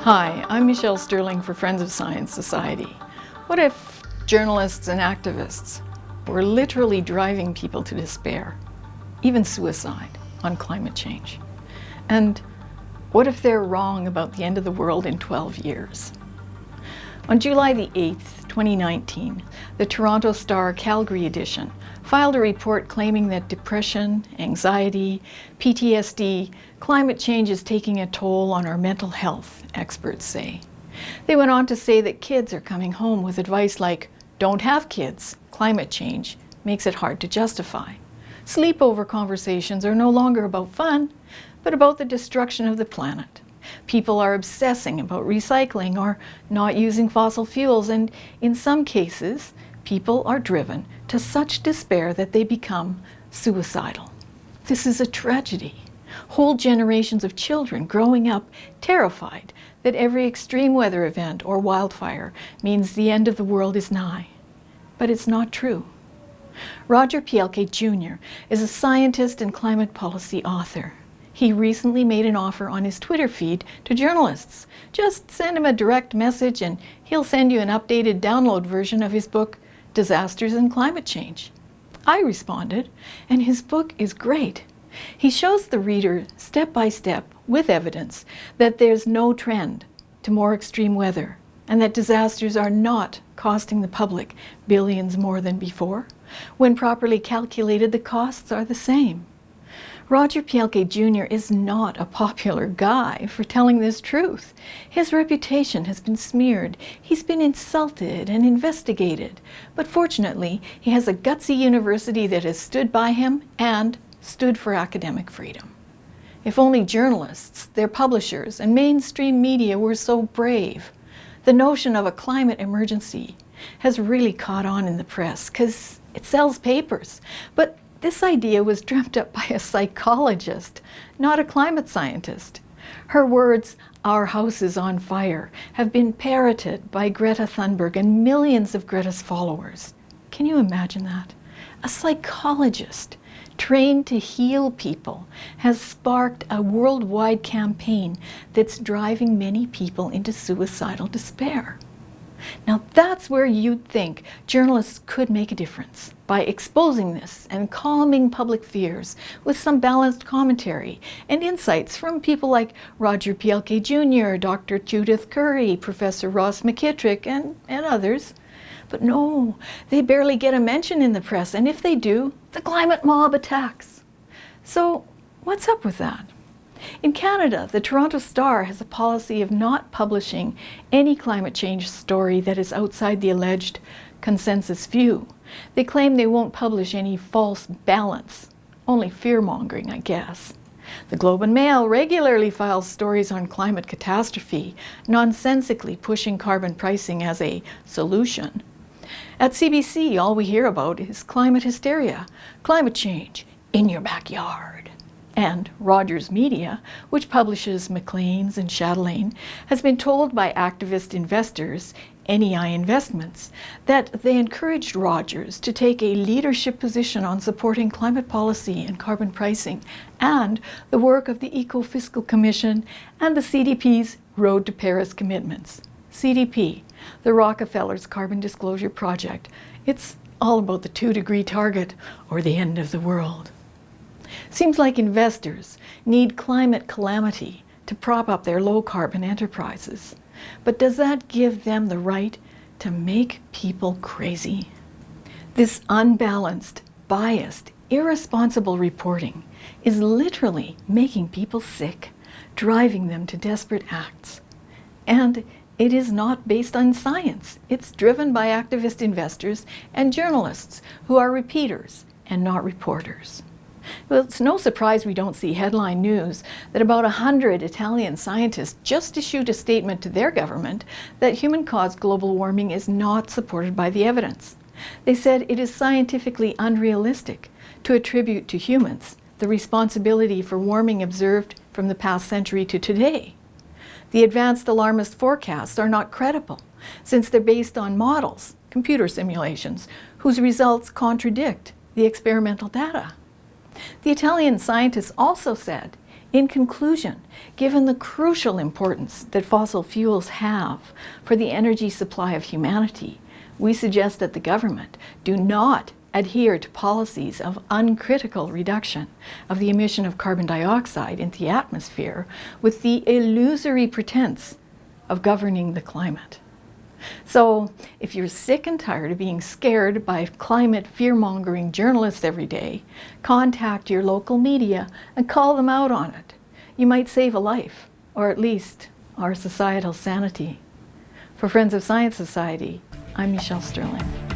Hi, I'm Michelle Sterling for Friends of Science Society. What if journalists and activists were literally driving people to despair, even suicide, on climate change? And what if they're wrong about the end of the world in 12 years? On July the 8th, 2019, the Toronto Star Calgary edition filed a report claiming that depression, anxiety, PTSD, climate change is taking a toll on our mental health, experts say. They went on to say that kids are coming home with advice like, don't have kids, climate change makes it hard to justify. Sleepover conversations are no longer about fun, but about the destruction of the planet. People are obsessing about recycling or not using fossil fuels, and in some cases, people are driven to such despair that they become suicidal. This is a tragedy. Whole generations of children growing up terrified that every extreme weather event or wildfire means the end of the world is nigh. But it's not true. Plk Jr. is a scientist and climate policy author. He recently made an offer on his Twitter feed to journalists. Just send him a direct message and he'll send you an updated download version of his book, Disasters in Climate Change. I responded, and his book is great. He shows the reader step by step, with evidence, that there's no trend to more extreme weather and that disasters are not costing the public billions more than before. When properly calculated, the costs are the same. Plk Jr. is not a popular guy for telling this truth. His reputation has been smeared. He's been insulted and investigated. But fortunately, he has a gutsy university that has stood by him and stood for academic freedom. If only journalists, their publishers, and mainstream media were so brave. The notion of a climate emergency has really caught on in the press because it sells papers. But this idea was dreamt up by a psychologist, not a climate scientist. Her words, "Our house is on fire," have been parroted by Greta Thunberg and millions of Greta's followers. Can you imagine that? A psychologist trained to heal people has sparked a worldwide campaign that's driving many people into suicidal despair. Now that's where you'd think journalists could make a difference, by exposing this and calming public fears with some balanced commentary and insights from people like Plk Jr., Dr. Judith Curry, Professor Ross McKittrick, and others. But no, they barely get a mention in the press, and if they do, the climate mob attacks. So what's up with that? In Canada, the Toronto Star has a policy of not publishing any climate change story that is outside the alleged consensus view. They claim they won't publish any false balance, only fear-mongering, I guess. The Globe and Mail regularly files stories on climate catastrophe, nonsensically pushing carbon pricing as a solution. At CBC, all we hear about is climate hysteria, climate change in your backyard. And Rogers Media, which publishes Maclean's and Chatelaine, has been told by activist investors, NEI Investments, that they encouraged Rogers to take a leadership position on supporting climate policy and carbon pricing, and the work of the Eco-Fiscal Commission and the CDP's Road to Paris commitments. CDP, the Rockefeller's Carbon Disclosure Project. It's all about the 2-degree target or the end of the world. Seems like investors need climate calamity to prop up their low-carbon enterprises. But does that give them the right to make people crazy? This unbalanced, biased, irresponsible reporting is literally making people sick, driving them to desperate acts. And it is not based on science. It's driven by activist investors and journalists who are repeaters and not reporters. Well, it's no surprise we don't see headline news that about 100 Italian scientists just issued a statement to their government that human-caused global warming is not supported by the evidence. They said it is scientifically unrealistic to attribute to humans the responsibility for warming observed from the past century to today. The advanced alarmist forecasts are not credible, since they're based on models, computer simulations, whose results contradict the experimental data. The Italian scientists also said In conclusion, given the crucial importance that fossil fuels have for the energy supply of humanity, we suggest that the government do not adhere to policies of uncritical reduction of the emission of carbon dioxide into the atmosphere with the illusory pretense of governing the climate. So, if you're sick and tired of being scared by climate fear-mongering journalists every day, contact your local media and call them out on it. You might save a life, or at least our societal sanity. For Friends of Science Society, I'm Michelle Sterling.